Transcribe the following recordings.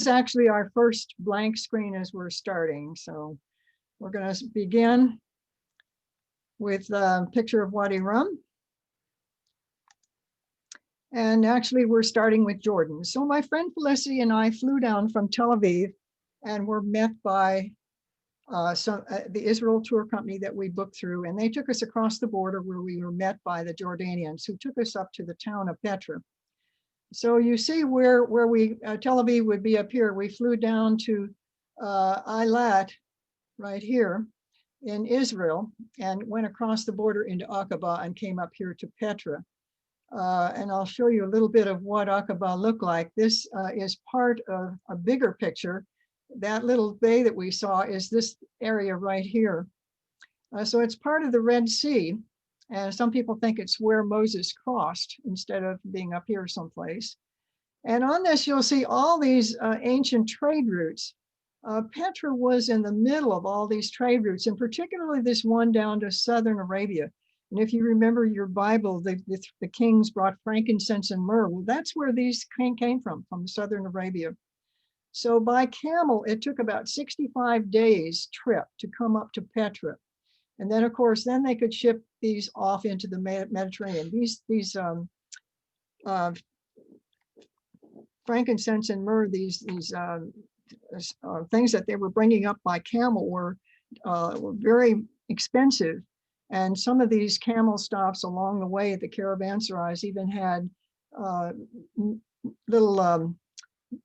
is actually our first blank screen as we're starting. So we're going to begin with a picture of Wadi Rum. And actually, we're starting with Jordan. So my friend Felicity and I flew down from Tel Aviv and were met by the Israel tour company that we booked through. And they took us across the border where we were met by the Jordanians who took us up to the town of Petra. So you see where we, Tel Aviv would be up here. We flew down to Eilat right here in Israel and went across the border into Aqaba and came up here to Petra. And I'll show you a little bit of what Aqaba looked like. This is part of a bigger picture. That little bay that we saw is this area right here. So it's part of the Red Sea. And some people think it's where Moses crossed instead of being up here someplace. And on this, you'll see all these ancient trade routes. Petra was in the middle of all these trade routes, and particularly this one down to southern Arabia. And if you remember your Bible, the kings brought frankincense and myrrh. Well, that's where these came from southern Arabia. So by camel, it took about 65 days trip to come up to Petra. And then, of course, then they could ship these off into the Mediterranean. These frankincense and myrrh, these things that they were bringing up by camel were very expensive. And some of these camel stops along the way, the caravanserais even had little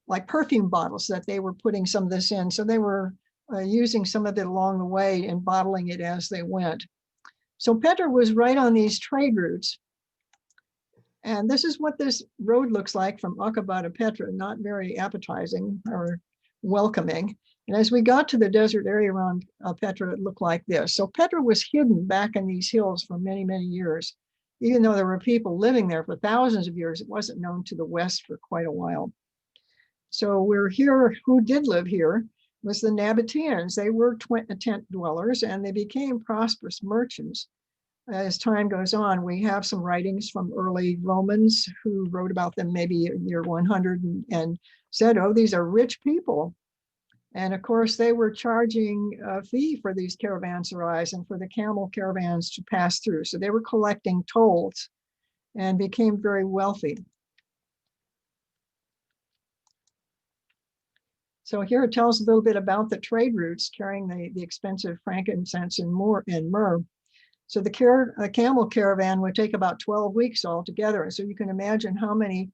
like perfume bottles that they were putting some of this in. So they were using some of it along the way and bottling it as they went. So Petra was right on these trade routes. And this is what this road looks like from Aqaba to Petra, not very appetizing or welcoming. And as we got to the desert area around Petra, it looked like this. So Petra was hidden back in these hills for many, many years. Even though there were people living there for thousands of years, it wasn't known to the West for quite a while. So we're here, who did live here was the Nabateans. They were tent dwellers and they became prosperous merchants. As time goes on, we have some writings from early Romans who wrote about them maybe year 100 and said, oh, these are rich people. And of course, they were charging a fee for these caravanserais and for the camel caravans to pass through. So they were collecting tolls and became very wealthy. So here it tells a little bit about the trade routes carrying the expensive frankincense and myrrh. So the camel caravan would take about 12 weeks altogether. And so you can imagine how many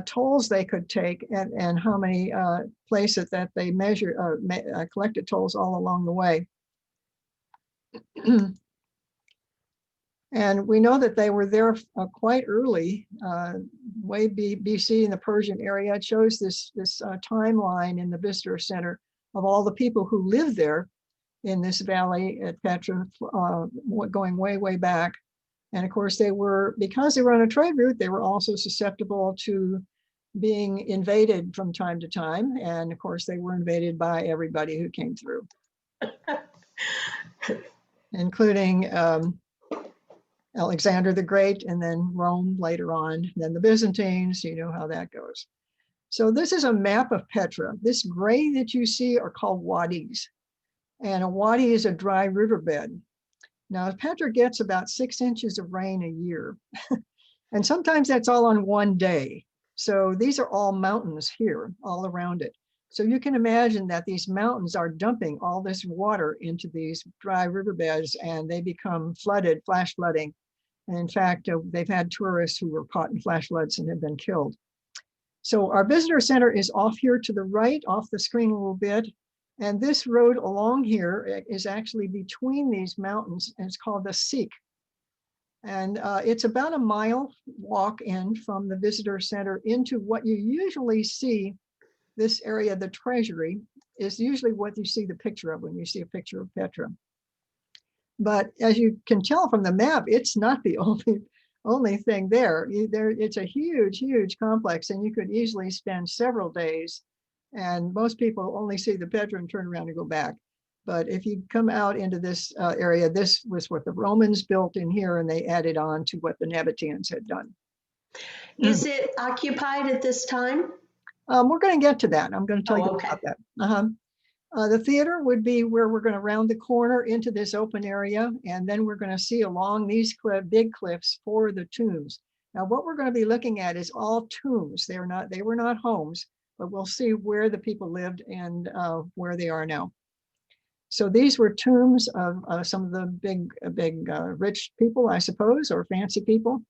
tolls they could take and how many places that they collected tolls all along the way. And we know that they were there quite early, way BC in the Persian area. It shows this timeline in the visitor center of all the people who lived there in this valley at Petra, going way, way back. And of course, because they were on a trade route, they were also susceptible to being invaded from time to time. And of course, they were invaded by everybody who came through, including Alexander the Great, and then Rome later on, then the Byzantines. You know how that goes. So this is a map of Petra. This gray that you see are called wadis. And a wadi is a dry riverbed. Now, Petra gets about 6 inches of rain a year. And sometimes that's all on one day. So these are all mountains here, all around it. So you can imagine that these mountains are dumping all this water into these dry riverbeds and they become flooded, flash flooding. And in fact, they've had tourists who were caught in flash floods and have been killed. So our visitor center is off here to the right, off the screen a little bit. And this road along here is actually between these mountains, and it's called the Sikh. And it's about a mile walk in from the visitor center into what you usually see. This area, the treasury, is usually what you see the picture of when you see a picture of Petra. But as you can tell from the map, it's not the only thing there. It's a huge, huge complex, and you could easily spend several days. And most people only see the Petra and turn around and go back. But if you come out into this area, this was what the Romans built in here, and they added on to what the Nabateans had done. Is it occupied at this time? We're going to get to that. I'm going to tell you okay. about that. The theater would be where we're going to round the corner into this open area, and then we're going to see along these big cliffs for the tombs. Now, what we're going to be looking at is all tombs. They were not homes, but we'll see where the people lived and where they are now. So these were tombs of some of the big rich people, I suppose, or fancy people.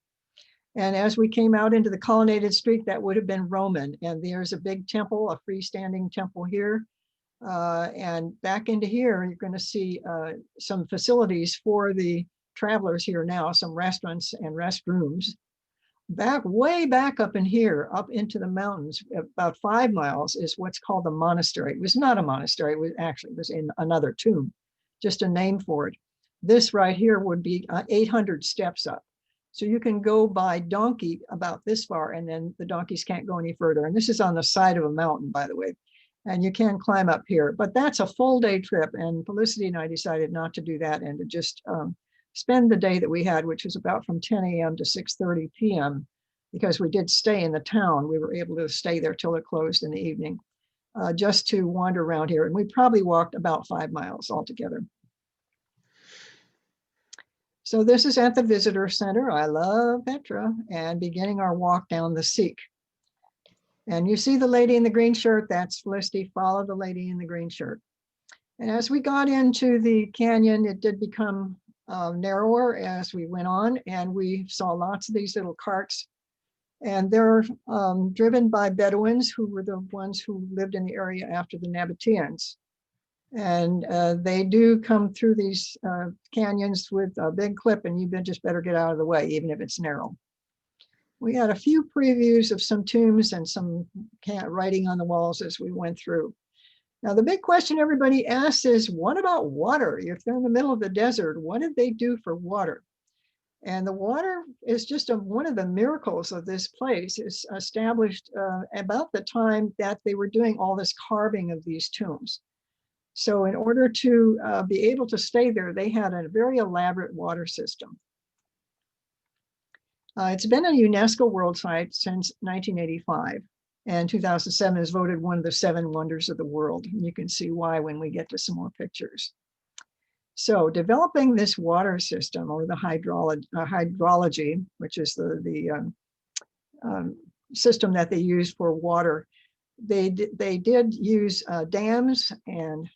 And as we came out into the colonnaded street, that would have been Roman. And there's a big temple, a freestanding temple here. And back into here, you're going to see some facilities for the travelers here now, some restaurants and restrooms. Way back up in here, up into the mountains, about 5 miles, is what's called the monastery. It was not a monastery, it was in another tomb, just a name for it. This right here would be 800 steps up. So you can go by donkey about this far, and then the donkeys can't go any further. And this is on the side of a mountain, by the way. And you can climb up here, but that's a full day trip. And Felicity and I decided not to do that and to just spend the day that we had, which was about from 10 a.m. to 6:30 p.m. Because we did stay in the town. We were able to stay there till it closed in the evening, just to wander around here. And we probably walked about 5 miles altogether. So this is at the visitor center. I love Petra, and beginning our walk down the Seek. And you see the lady in the green shirt, that's Felicity. Follow the lady in the green shirt. And as we got into the canyon, it did become narrower as we went on, and we saw lots of these little carts. And they're driven by Bedouins, who were the ones who lived in the area after the Nabateans. And they do come through these canyons with a big clip, and you just better get out of the way, even if it's narrow. We had a few previews of some tombs and some writing on the walls as we went through. Now, the big question everybody asks is, what about water? If they're in the middle of the desert, what did they do for water? And the water is just one of the miracles of this place. It's established about the time that they were doing all this carving of these tombs. So in order to be able to stay there, they had a very elaborate water system. It's been a UNESCO World Site since 1985, and 2007 is voted one of the 7 wonders of the world. And you can see why when we get to some more pictures. So developing this water system, or the hydrology, which is the system that they use for water, they did use dams and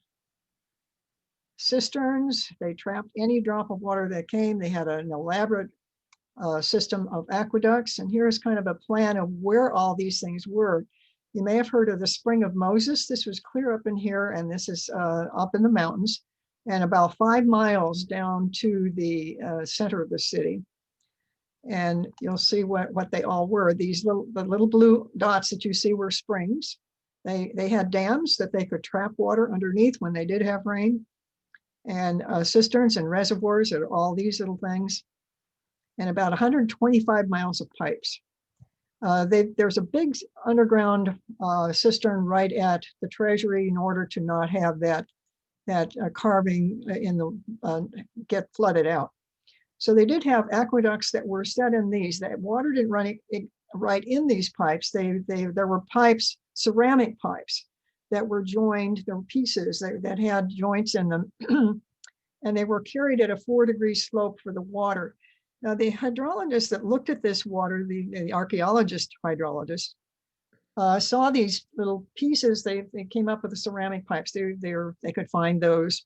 cisterns. They trapped any drop of water that came. They had an elaborate system of aqueducts. And here's kind of a plan of where all these things were. You may have heard of the Spring of Moses. This was clear up in here, and this is up in the mountains, and about 5 miles down to the center of the city. And you'll see what they all were. These the little blue dots that you see were springs. They had dams that they could trap water underneath when they did have rain, and cisterns and reservoirs at all these little things, and about 125 miles of pipes. There's a big underground cistern right at the treasury in order to not have that carving in the get flooded out. So they did have aqueducts that were set in these. That water didn't run right in these pipes. There were pipes, ceramic pipes, that were joined. There were pieces that had joints in them, and they were carried at a 4-degree slope for the water. Now, the hydrologist that looked at this water, the archaeologist hydrologist, saw these little pieces. They came up with the ceramic pipes. They could find those,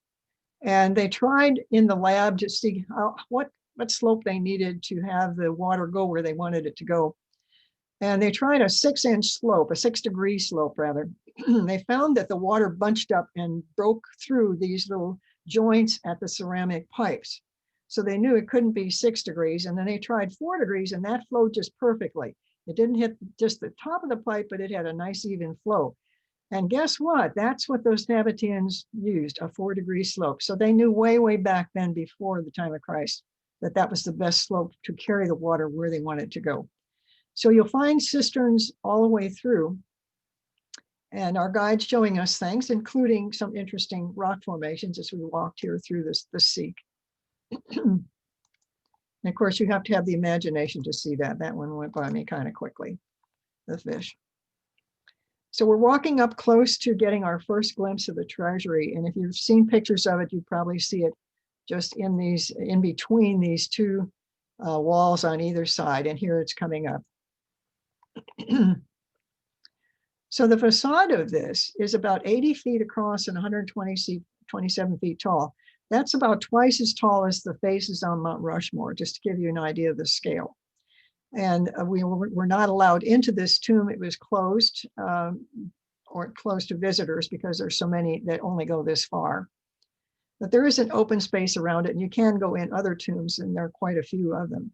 and they tried in the lab to see what slope they needed to have the water go where they wanted it to go. And they tried a 6-inch slope, a 6-degree slope rather. They found that the water bunched up and broke through these little joints at the ceramic pipes. So they knew it couldn't be 6 degrees. And then they tried 4 degrees, and that flowed just perfectly. It didn't hit just the top of the pipe, but it had a nice even flow. And guess what? That's what those Nabateans used, a 4-degree slope. So they knew way back then, before the time of Christ, that was the best slope to carry the water where they wanted to go. So you'll find cisterns all the way through. And our guide's showing us things, including some interesting rock formations as we walked here through the Seek. And of course, you have to have the imagination to see that. That one went by me kind of quickly, the fish. So we're walking up close to getting our first glimpse of the treasury. And if you've seen pictures of it, you probably see it just in between these two walls on either side. And here it's coming up. So the facade of this is about 80 feet across and 127 feet tall. That's about twice as tall as the faces on Mount Rushmore, just to give you an idea of the scale. And we were not allowed into this tomb. It was closed or closed to visitors because there's so many that only go this far. But there is an open space around it, and you can go in other tombs, and there are quite a few of them.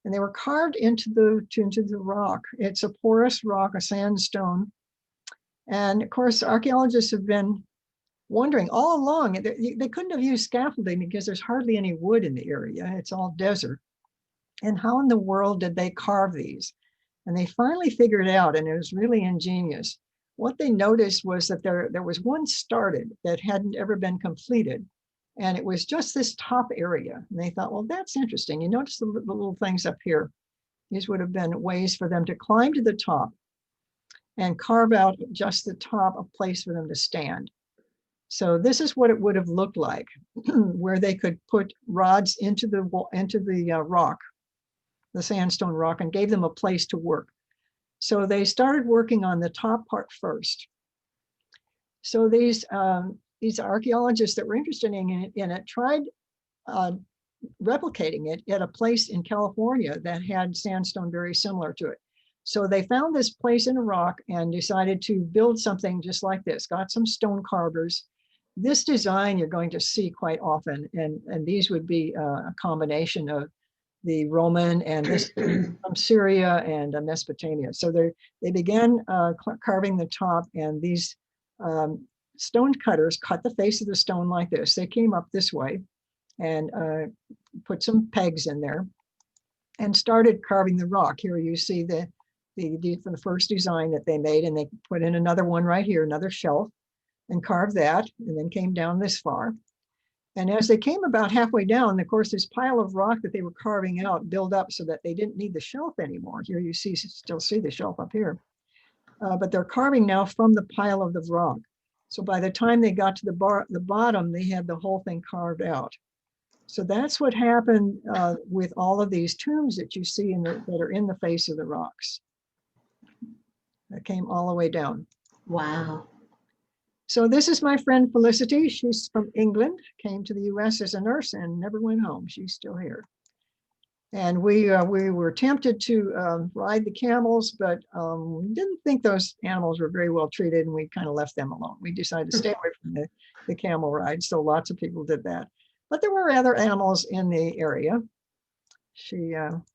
And they were carved into the rock. It's a porous rock, a sandstone. And of course, archaeologists have been wondering all along, they couldn't have used scaffolding because there's hardly any wood in the area. It's all desert. And how in the world did they carve these? And they finally figured it out, and it was really ingenious. What they noticed was that there was one started that hadn't ever been completed. And it was just this top area. And they thought, well, that's interesting. You notice the little things up here. These would have been ways for them to climb to the top and carve out just the top, a place for them to stand. So this is what it would have looked like, where they could put rods into the rock, the sandstone rock, and gave them a place to work. So they started working on the top part first. So these archaeologists that were interested in it tried replicating it at a place in California that had sandstone very similar to it. So they found this place in a rock and decided to build something just like this, got some stone carvers. This design you're going to see quite often, and these would be a combination of the Roman and this from Syria and Mesopotamia. So they began carving the top, and these stone cutters cut the face of the stone like this. They came up this way and put some pegs in there and started carving the rock. Here you see the first design that they made, and they put in another one right here, another shelf, and carved that, and then came down this far. And as they came about halfway down, of course, this pile of rock that they were carving out built up so that they didn't need the shelf anymore. Here you still see the shelf up here. But they're carving now from the pile of the rock. So by the time they got to the bottom, they had the whole thing carved out. So that's what happened with all of these tombs that you see that are in the face of the rocks. That came all the way down. Wow. So this is my friend Felicity. She's from England, came to the US as a nurse and never went home. She's still here. And we were tempted to ride the camels, but we didn't think those animals were very well treated, and we kind of left them alone. We decided to stay away from the camel ride, so lots of people did that. But there were other animals in the area. She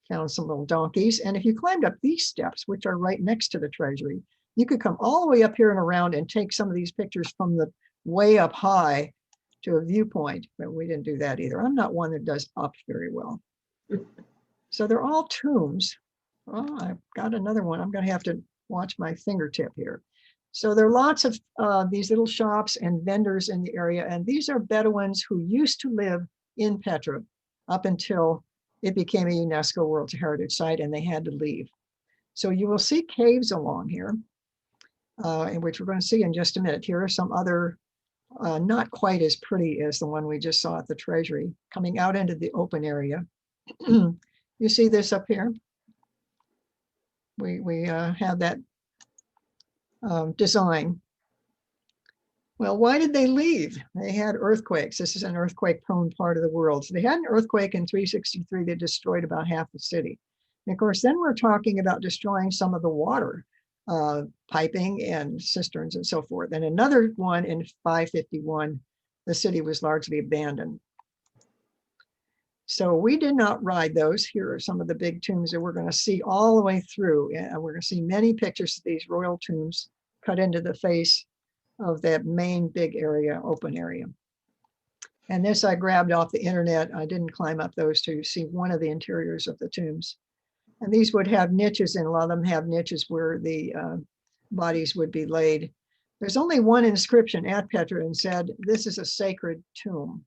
found some little donkeys, and if you climbed up these steps, which are right next to the treasury, you could come all the way up here and around and take some of these pictures from the way up high to a viewpoint, but we didn't do that either. I'm not one that does up very well. So they're all tombs. Oh, I've got another one. I'm going to have to watch my fingertip here. So there are lots of these little shops and vendors in the area, and these are Bedouins who used to live in Petra up until it became a UNESCO World Heritage Site and they had to leave. So you will see caves along here, in which we're going to see in just a minute. Here are some other, not quite as pretty as the one we just saw at the treasury, coming out into the open area. You see this up here? We have that design. Well, why did they leave? They had earthquakes. This is an earthquake-prone part of the world. So they had an earthquake in 363 that destroyed about half the city. And of course, then we're talking about destroying some of the water piping and cisterns and so forth. And another one in 551, the city was largely abandoned. So we did not ride those. Here are some of the big tombs that we're going to see all the way through. And we're going to see many pictures of these royal tombs cut into the face of that main big area, open area. And this I grabbed off the internet. I didn't climb up those to see one of the interiors of the tombs. And these would have niches, and a lot of them have niches where the bodies would be laid. There's only one inscription at Petra and said, "This is a sacred tomb."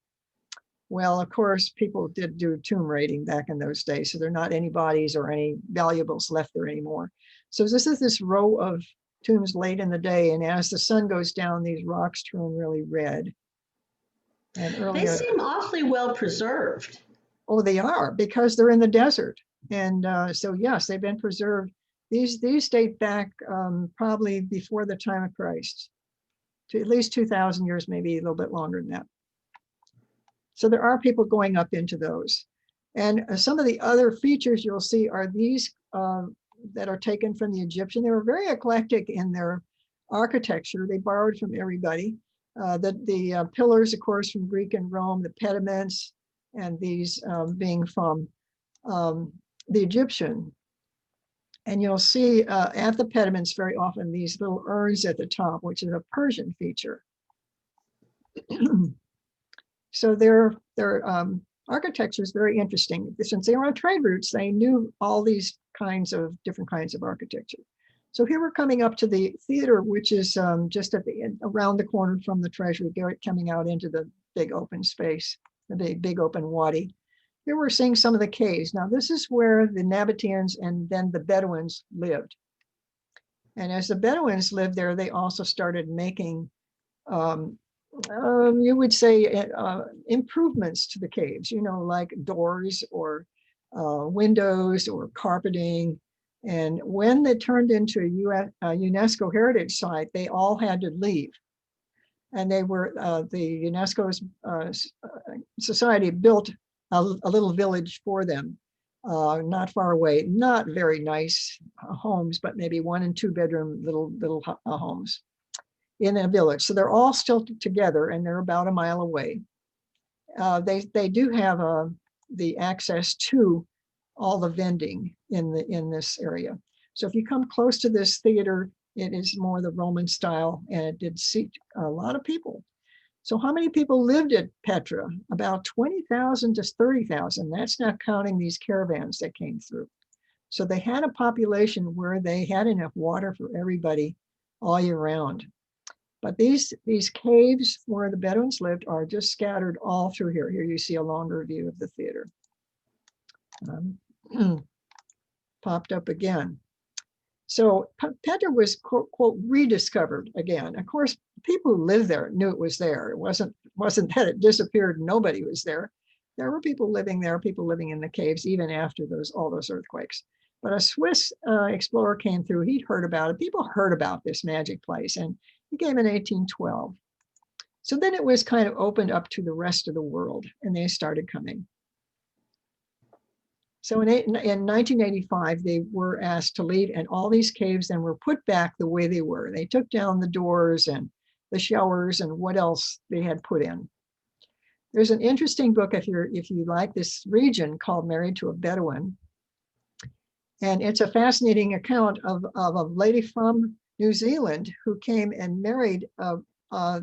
Well, of course, people did do tomb raiding back in those days, so there are not any bodies or any valuables left there anymore. So this is this row of tombs late in the day. And as the sun goes down, these rocks turn really red. And They earlier, seem awfully well preserved. oh, they are, because they're in the desert. And so, yes, they've been preserved. These date back probably before the time of Christ, to at least 2,000 years, maybe a little bit longer than that. So there are people going up into those. And some of the other features you'll see are these that are taken from the Egyptian. They were very eclectic in their architecture. They borrowed from everybody. The pillars, of course, from Greek and Rome, the pediments, and these being from the Egyptian. And you'll see at the pediments very often these little urns at the top, which is a Persian feature. So their architecture is very interesting. Since they were on trade routes, they knew all these different kinds of architecture. So here we're coming up to the theater, which is just at the end, around the corner from the treasury, coming out into the big open space, the big open wadi. Here we're seeing some of the caves. Now this is where the Nabateans and then the Bedouins lived. And as the Bedouins lived there, they also started making you would say improvements to the caves, like doors or windows or carpeting. And when they turned into a UNESCO heritage site, they all had to leave. And they were, the UNESCO's society built a little village for them, not far away, not very nice homes, but maybe 1 and 2 bedroom little homes in a village. So they're all still together and they're about a mile away. They do have the access to all the vending in this area. So if you come close to this theater, it is more the Roman style, and it did seat a lot of people. So how many people lived at Petra? About 20,000 to 30,000. That's not counting these caravans that came through. So they had a population where they had enough water for everybody all year round. But these caves where the Bedouins lived are just scattered all through here. Here you see a longer view of the theater. Popped up again. So Petra was, quote, rediscovered again. Of course, people who lived there knew it was there. It wasn't that it disappeared and nobody was there. There were people living there, people living in the caves, even after all those earthquakes. But a Swiss explorer came through. He'd heard about it. People heard about this magic place, and he came in 1812. So then it was kind of opened up to the rest of the world, and they started coming. So in 1985, they were asked to leave, and all these caves then were put back the way they were. They took down the doors and the showers and what else they had put in. There's an interesting book if you like this region called Married to a Bedouin. And it's a fascinating account of a lady from New Zealand who came and married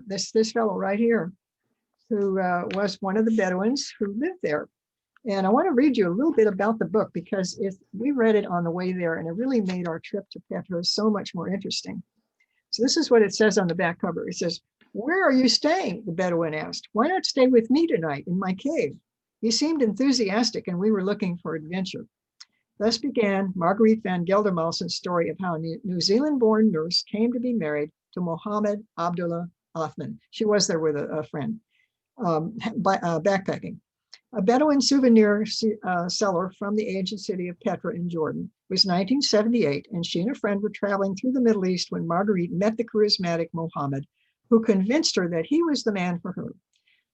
this fellow right here, who was one of the Bedouins who lived there. And I want to read you a little bit about the book because we read it on the way there, and it really made our trip to Petra so much more interesting. So this is what it says on the back cover. It says, "Where are you staying?" the Bedouin asked. "Why not stay with me tonight in my cave?" He seemed enthusiastic, and we were looking for adventure. Thus began Marguerite van Geldermalsen's story of how a New Zealand-born nurse came to be married to Mohammed Abdullah Othman. She was there with a friend, backpacking. A Bedouin souvenir seller from the ancient city of Petra in Jordan. It was 1978, and she and a friend were traveling through the Middle East when Marguerite met the charismatic Mohammed, who convinced her that he was the man for her.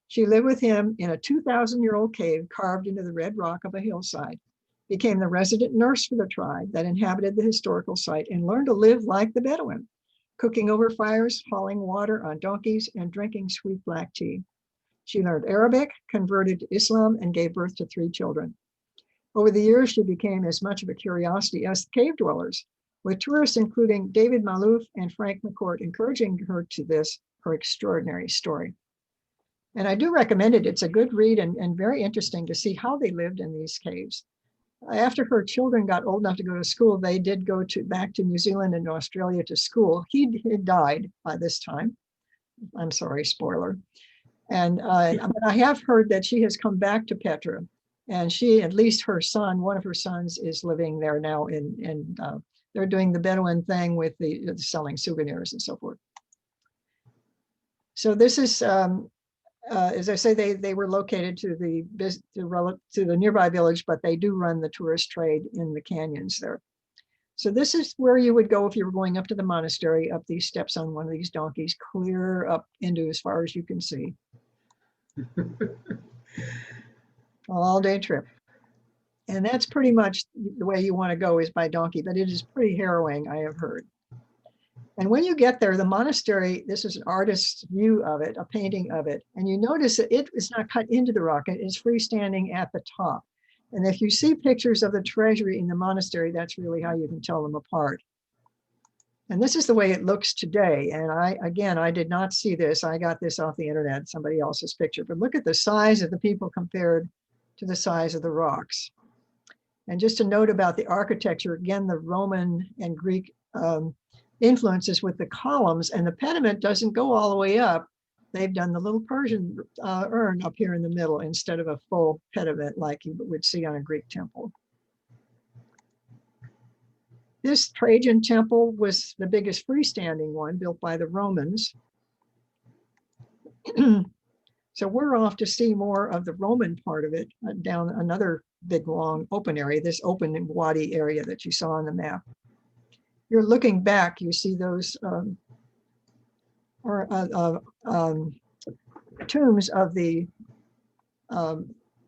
She lived with him in a 2,000-year-old cave carved into the red rock of a hillside, became the resident nurse for the tribe that inhabited the historical site, and learned to live like the Bedouin, cooking over fires, hauling water on donkeys, and drinking sweet black tea. She learned Arabic, converted to Islam, and gave birth to 3 children. Over the years, she became as much of a curiosity as the cave dwellers, with tourists including David Malouf and Frank McCourt encouraging her to her extraordinary story. And I do recommend it. It's a good read and very interesting to see how they lived in these caves. After her children got old enough to go to school, they did go back to New Zealand and Australia to school. He had died by this time. I'm sorry, spoiler. And but I have heard that she has come back to Petra, and she, at least her son, one of her sons, is living there now in they're doing the Bedouin thing with the selling souvenirs and so forth. So this is, as I say, they were located to the nearby village, but they do run the tourist trade in the canyons there. So this is where you would go if you were going up to the monastery, up these steps on one of these donkeys, clear up into as far as you can see. All day trip. And that's pretty much the way you want to go, is by donkey, but it is pretty harrowing, I have heard. And when you get there, the monastery, this is an artist's view of it, a painting of it. And you notice that it is not cut into the rock, it is freestanding at the top. And if you see pictures of the treasury in the monastery, that's really how you can tell them apart. And this is the way it looks today. And I did not see this. I got this off the internet, somebody else's picture. But look at the size of the people compared to the size of the rocks. And just a note about the architecture, again, the Roman and Greek influences with the columns, and the pediment doesn't go all the way up. They've done the little Persian urn up here in the middle instead of a full pediment like you would see on a Greek temple. This Trajan temple was the biggest freestanding one built by the Romans. So we're off to see more of the Roman part of it down another big, long open area, this open Wadi area that you saw on the map. You're looking back, you see those tombs of the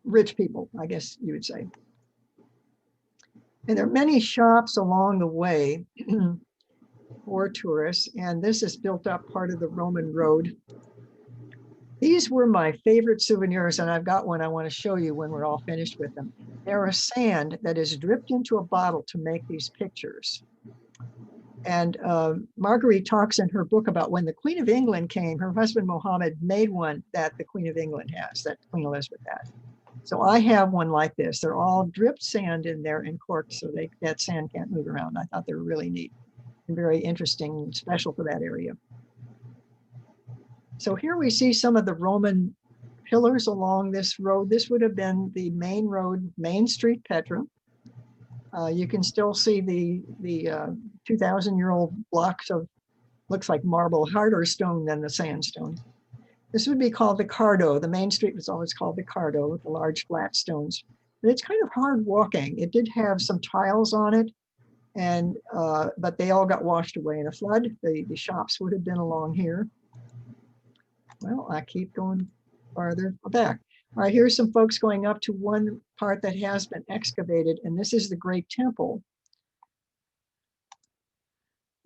rich people, I guess you would say. And there are many shops along the way for tourists, and this is built up part of the Roman road. These were my favorite souvenirs, and I've got one I want to show you when we're all finished with them. They're a sand that is dripped into a bottle to make these pictures. And Marguerite talks in her book about when the Queen of England came, her husband Mohammed made one that the Queen of England has, that Queen Elizabeth had. So I have one like this. They're all dripped sand in there and corked so that sand can't move around. I thought they were really neat and very interesting and special for that area. So here we see some of the Roman pillars along this road. This would have been the main road, Main Street, Petra. You can still see the 2,000-year-old blocks of, looks like marble, harder stone than the sandstone. This would be called the Cardo. The main street was always called the Cardo with the large flat stones. But it's kind of hard walking. It did have some tiles on it, and but they all got washed away in a flood. The shops would have been along here. Well, I keep going farther back. All right, here's some folks going up to one part that has been excavated, and this is the Great Temple.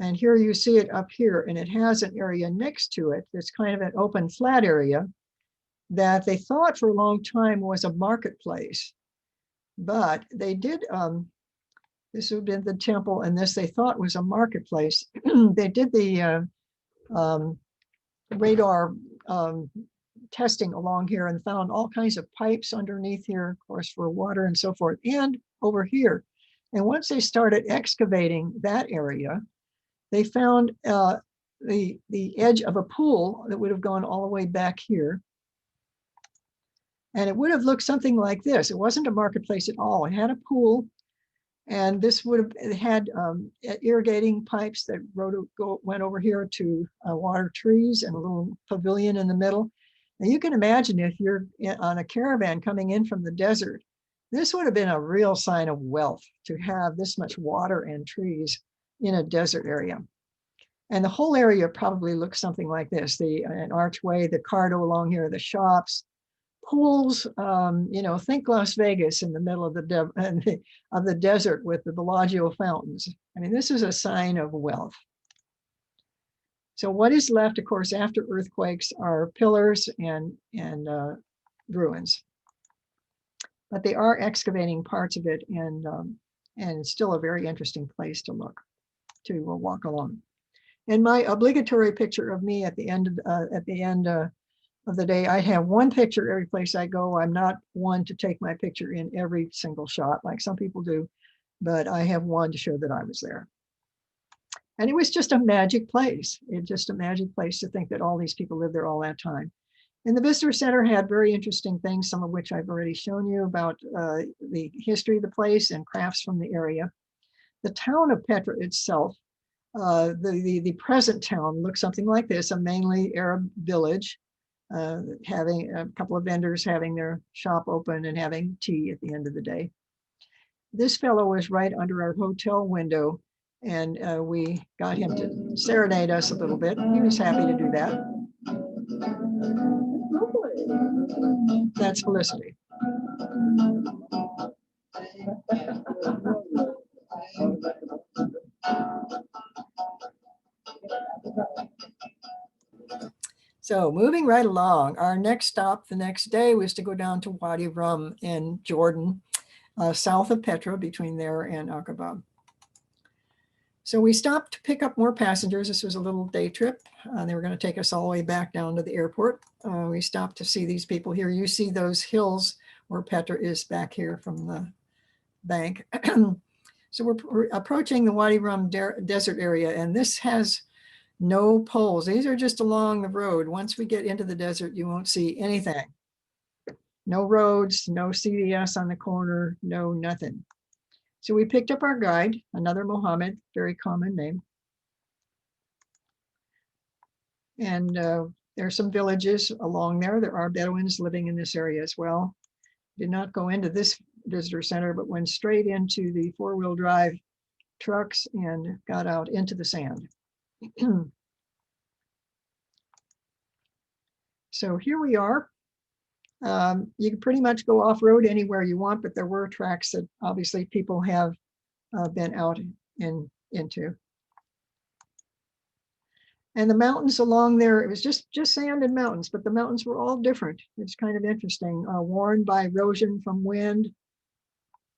And here you see it up here, and it has an area next to it that's kind of an open flat area that they thought for a long time was a marketplace. But they did, this would have been the temple, and this they thought was a marketplace. They did the radar testing along here and found all kinds of pipes underneath here, of course, for water and so forth, and over here. And once they started excavating that area, they found the edge of a pool that would have gone all the way back here. And it would have looked something like this. It wasn't a marketplace at all. It had a pool, and this would have, it had irrigating pipes that went over here to water trees and a little pavilion in the middle. And you can imagine if you're on a caravan coming in from the desert, this would have been a real sign of wealth to have this much water and trees in a desert area. And the whole area probably looks something like this. An archway, the Cardo along here, the shops, pools, you know, think Las Vegas in the middle of the desert with the Bellagio fountains. I mean, this is a sign of wealth. So what is left, of course, after earthquakes are pillars and ruins. But they are excavating parts of it, and it's still a very interesting place to look, to walk along. And my obligatory picture of me at the end of the day, I have one picture every place I go. I'm not one to take my picture in every single shot like some people do, but I have one to show that I was there. And it was just a magic place. It's just a magic place to think that all these people lived there all that time. And the Visitor Center had very interesting things, some of which I've already shown you about the history of the place and crafts from the area. The town of Petra itself, the present town looks something like this, a mainly Arab village, having a couple of vendors having their shop open and having tea at the end of the day. This fellow was right under our hotel window, and we got him to serenade us a little bit. He was happy to do that. That's Felicity. So moving right along, our next stop the next day was to go down to Wadi Rum in Jordan, south of Petra, between there and Aqaba. So we stopped to pick up more passengers. This was a little day trip. They were going to take us all the way back down to the airport. We stopped to see these people here. You see those hills where Petra is back here from the bank. So we're approaching the Wadi Rum Desert area, and this has no poles. These are just along the road. Once we get into the desert, you won't see anything. No roads, no CVS on the corner, no nothing. So we picked up our guide, another Mohammed, very common name. And there's some villages along there. There are Bedouins living in this area as well. Did not go into this visitor center, but went straight into the four-wheel drive trucks and got out into the sand. So here we are. You can pretty much go off-road anywhere you want, but there were tracks that obviously people have been out into. And the mountains along there, it was just sand and mountains, but the mountains were all different. It's kind of interesting, worn by erosion from wind.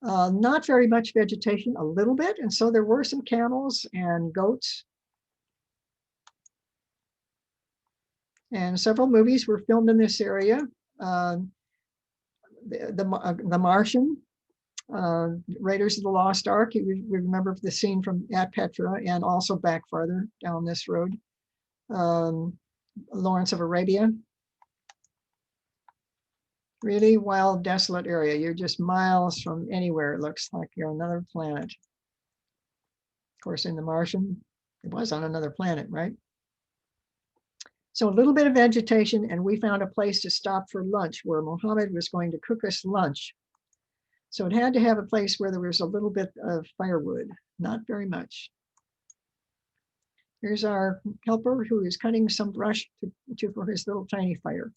Not very much vegetation, a little bit, and so there were some camels and goats. And several movies were filmed in this area. The Martian, Raiders of the Lost Ark. We remember the scene from at Petra and also back farther down this road. Lawrence of Arabia. Really wild, desolate area. You're just miles from anywhere. It looks like you're on another planet. Of course, in The Martian, it was on another planet, right? So a little bit of vegetation, and we found a place to stop for lunch where Mohammed was going to cook us lunch. So it had to have a place where there was a little bit of firewood, not very much. Here's our helper who is cutting some brush for his little tiny fire.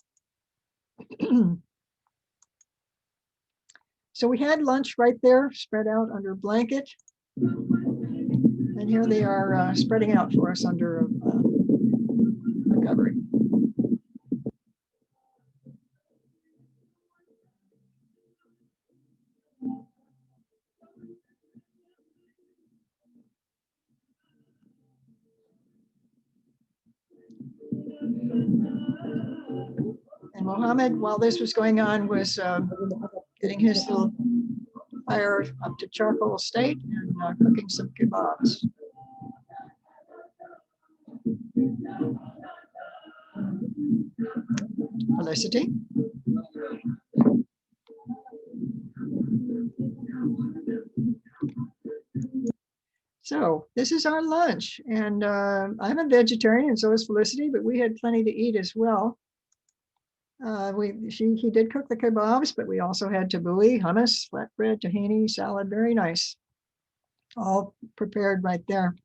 So we had lunch right there, spread out under a blanket. And here they are spreading out for us under a covering. And Mohammed, while this was going on, was getting his little fire up to charcoal state and cooking some kebabs. Felicity. So this is our lunch, and I'm a vegetarian, and so is Felicity, but we had plenty to eat as well. He did cook the kebabs, but we also had tabbouleh, hummus, flatbread, tahini, salad, very nice. All prepared right there.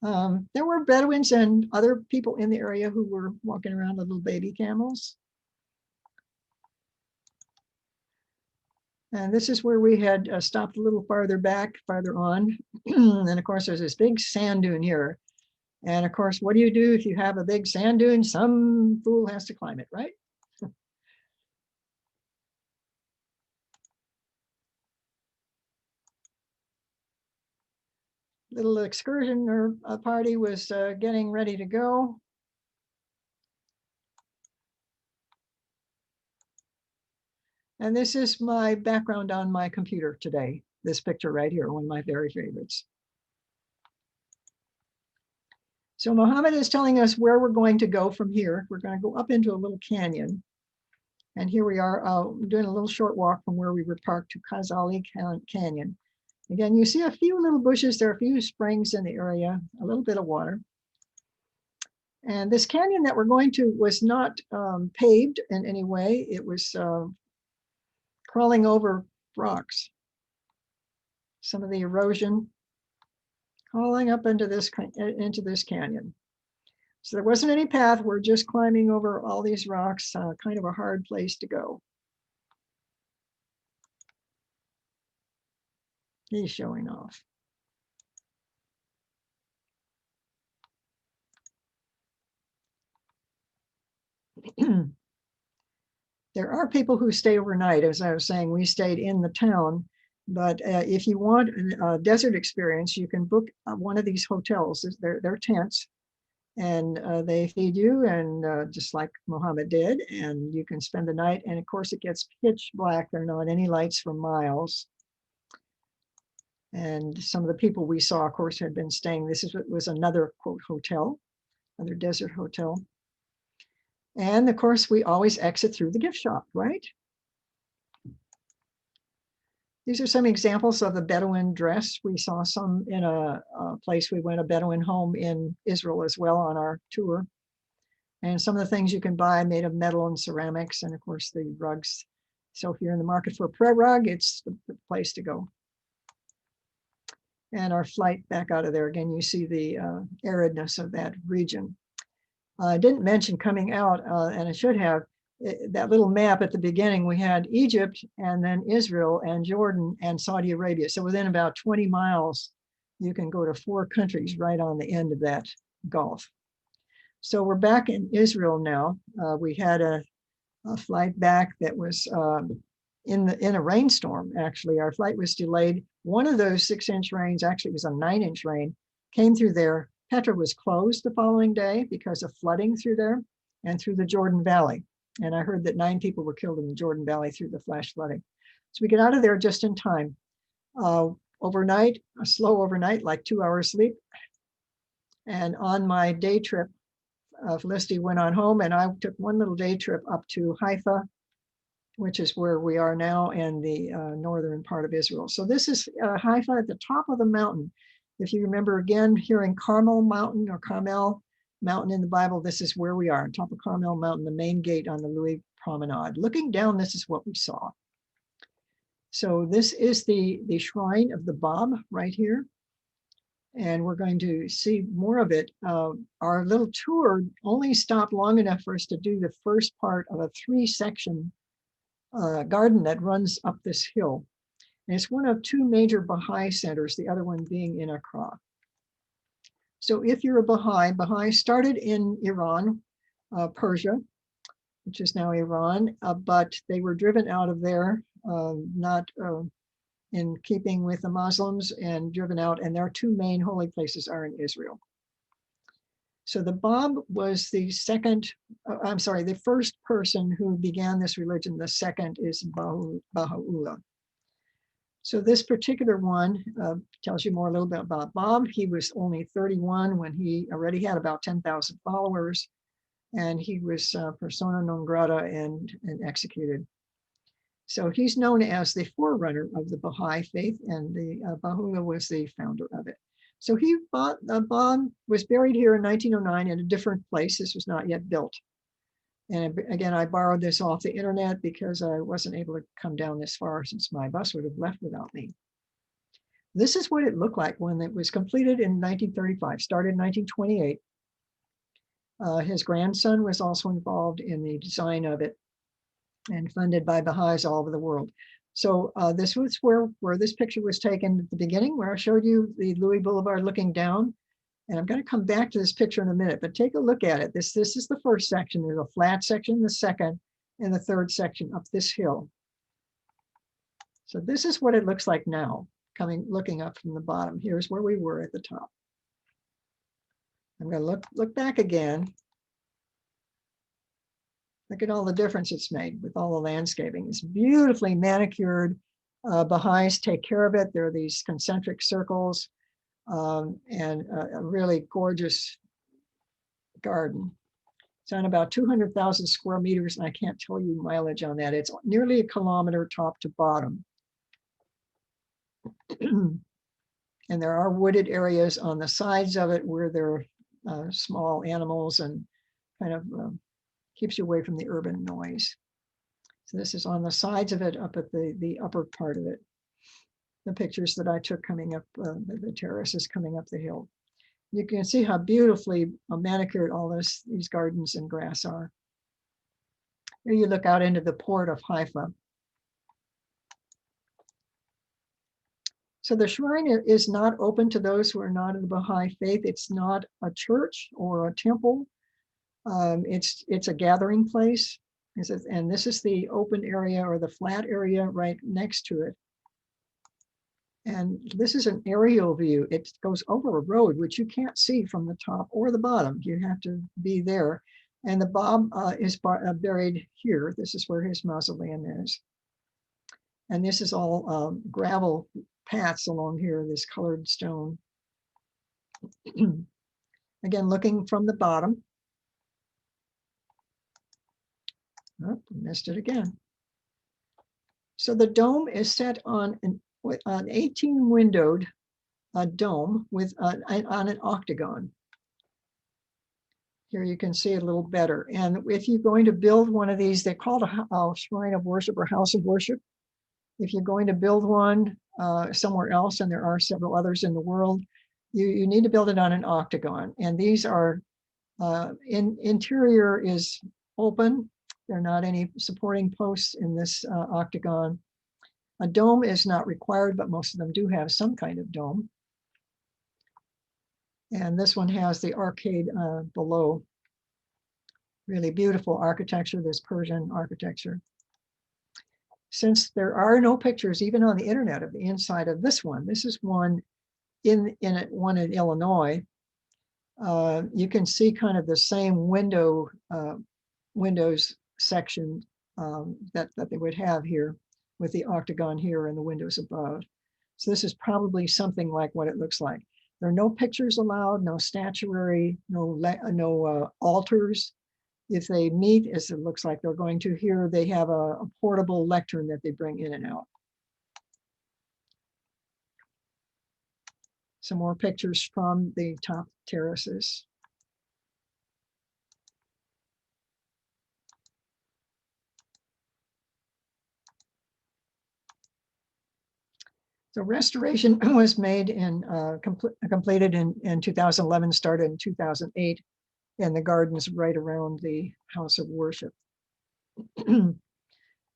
There were Bedouins and other people in the area who were walking around with little baby camels. And this is where we had stopped a little farther back, farther on. And of course, there's this big sand dune here. And of course, what do you do if you have a big sand dune? Some fool has to climb it, right? Little excursion or a party was getting ready to go. And this is my background on my computer today. This picture right here, one of my very favorites. So Mohammed is telling us where we're going to go from here. We're going to go up into a little canyon. And here we are doing a little short walk from where we were parked to Kazali Canyon. Again, you see a few little bushes. There are a few springs in the area, a little bit of water. And this canyon that we're going to was not paved in any way. It was crawling over rocks. Some of the erosion crawling up into this canyon. So there wasn't any path. We're just climbing over all these rocks, kind of a hard place to go. He's showing off. There are people who stay overnight. As I was saying, we stayed in the town. But if you want a desert experience, you can book one of these hotels. They're tents, and they feed you, and just like Muhammad did, and you can spend the night. And of course, it gets pitch black. There are not any lights for miles. And some of the people we saw, of course, had been staying. This was another, quote, hotel, another desert hotel. And of course, we always exit through the gift shop, right? These are some examples of the Bedouin dress. We saw some in a place we went, a Bedouin home in Israel as well on our tour. And some of the things you can buy made of metal and ceramics, and of course the rugs. So if you're in the market for a prayer rug, it's the place to go. And our flight back out of there, again, you see the aridness of that region. I didn't mention coming out, and I should have, that little map at the beginning, we had Egypt and then Israel and Jordan and Saudi Arabia. So within about 20 miles, you can go to 4 countries right on the end of that gulf. So we're back in Israel now. We had a flight back that was in a rainstorm, actually. Our flight was delayed. One of those 6-inch rains, actually it was a 9-inch rain, came through there. Petra was closed the following day because of flooding through there and through the Jordan Valley. And I heard that 9 people were killed in the Jordan Valley through the flash flooding. So we get out of there just in time. Overnight, a slow overnight, like 2 hours sleep. And on my day trip, Felicity went on home, and I took one little day trip up to Haifa, which is where we are now in the northern part of Israel. So this is Haifa at the top of the mountain. If you remember, again, hearing Carmel Mountain or Carmel Mountain in the Bible, this is where we are, on top of Carmel Mountain, the main gate on the Louis Promenade. Looking down, this is what we saw. So this is the shrine of the Bab right here. And we're going to see more of it. Our little tour only stopped long enough for us to do the first part of a 3-section garden that runs up this hill. And it's one of 2 major Baha'i centers, the other one being in Accra. So if you're a Baha'i started in Iran, Persia, which is now Iran, but they were driven out of there, not in keeping with the Muslims, and driven out, and their 2 main holy places are in Israel. So the Bab was the first person who began this religion. The second is Baha'u'llah. So this particular one tells you more a little bit about Bab. He was only 31 when he already had about 10,000 followers, and he was persona non grata and executed. So he's known as the forerunner of the Baha'i faith, and the Baha'u'llah was the founder of it. So Bab was buried here in 1909 in a different place. This was not yet built. And again, I borrowed this off the internet because I wasn't able to come down this far, since my bus would have left without me. This is what it looked like when it was completed in 1935, started in 1928. His grandson was also involved in the design of it and funded by Baha'is all over the world. So this was where this picture was taken at the beginning, where I showed you the Louis Boulevard looking down. And I'm going to come back to this picture in a minute, but take a look at it. This is the first section. There's a flat section, the second, and the third section up this hill. So this is what it looks like now, looking up from the bottom. Here's where we were at the top. I'm going to look back again. Look at all the difference it's made with all the landscaping. It's beautifully manicured. Baha'is take care of it. There are these concentric circles. And a really gorgeous garden. It's on about 200,000 square meters, and I can't tell you mileage on that. It's nearly a kilometer top to bottom. And there are wooded areas on the sides of it where there are small animals and kind of keeps you away from the urban noise. So this is on the sides of it, up at the upper part of it. The pictures that I took coming up, the terraces coming up the hill. You can see how beautifully manicured all these gardens and grass are. Here you look out into the port of Haifa. So the shrine is not open to those who are not in the Baha'i faith. It's not a church or a temple. It's a gathering place. And this is the open area or the flat area right next to it. And this is an aerial view. It goes over a road, which you can't see from the top or the bottom. You have to be there. And the Bab is buried here. This is where his mausoleum is. And this is all gravel paths along here, this colored stone. Again, looking from the bottom. Oh, missed it again. So the dome is set on an 18 windowed dome with on an octagon. Here you can see it a little better. And if you're going to build one of these, they call it a shrine of worship or house of worship. If you're going to build one somewhere else, and there are several others in the world, you need to build it on an octagon. And these are, interior is open. There are not any supporting posts in this octagon. A dome is not required, but most of them do have some kind of dome. And this one has the arcade below. Really beautiful architecture, this Persian architecture. Since there are no pictures, even on the internet, of the inside of this one, this is one in Illinois. You can see kind of the same windows section that they would have here, with the octagon here and the windows above. So this is probably something like what it looks like. There are no pictures allowed, no statuary, no altars. If they meet, as it looks like they're going to here, they have a portable lectern that they bring in and out. Some more pictures from the top terraces. So restoration was made and completed in 2011, started in 2008, and the gardens right around the house of worship. And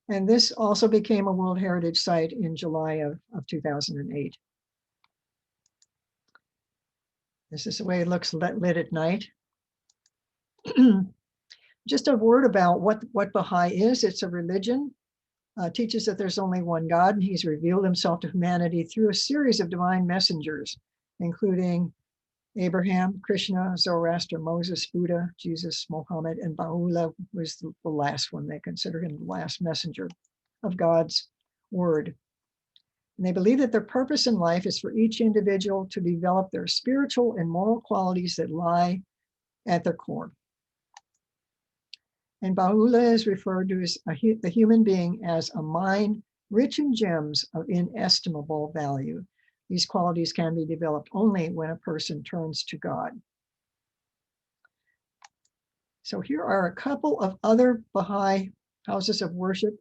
this also became a World Heritage Site in July of 2008. This is the way it looks lit at night. Just a word about what Baha'i is. It's a religion. Teaches that there's only one God, and he's revealed himself to humanity through a series of divine messengers, including Abraham, Krishna, Zoroaster, Moses, Buddha, Jesus, Muhammad, and Baha'u'llah was the last one. They consider him the last messenger of God's word. And they believe that their purpose in life is for each individual to develop their spiritual and moral qualities that lie at their core. And Baha'u'llah is referred to as the human being as a mind rich in gems of inestimable value. These qualities can be developed only when a person turns to God. So here are a couple of other Baha'i houses of worship.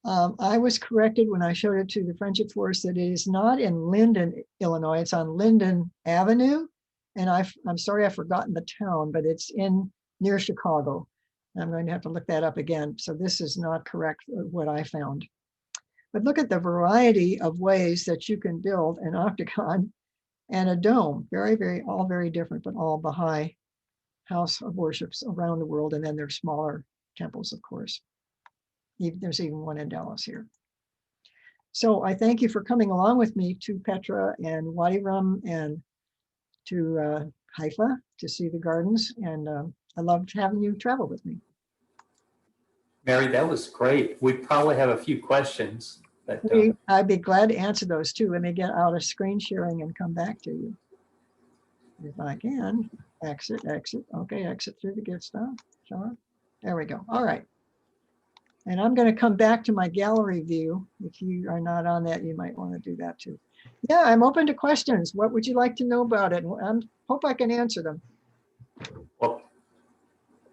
I was corrected when I showed it to the Friendship Force that it is not in Linden, Illinois. It's on Linden Avenue. And I'm sorry I've forgotten the town, but it's near Chicago. I'm going to have to look that up again. So this is not correct, what I found. But look at the variety of ways that you can build an octagon and a dome. All very different, but all Baha'i house of worships around the world. And then there's smaller temples, of course. There's even one in Dallas here. So I thank you for coming along with me to Petra and Wadi Rum and to Haifa to see the gardens. And I loved having you travel with me. Mary, that was great. We probably have a few questions. I'd be glad to answer those too. Let me get out of screen sharing and come back to you. If I can, exit. Okay, exit through the gift stuff. Sure. There we go. All right. And I'm going to come back to my gallery view. If you are not on that, you might want to do that too. Yeah, I'm open to questions. What would you like to know about it? I hope I can answer them. Well,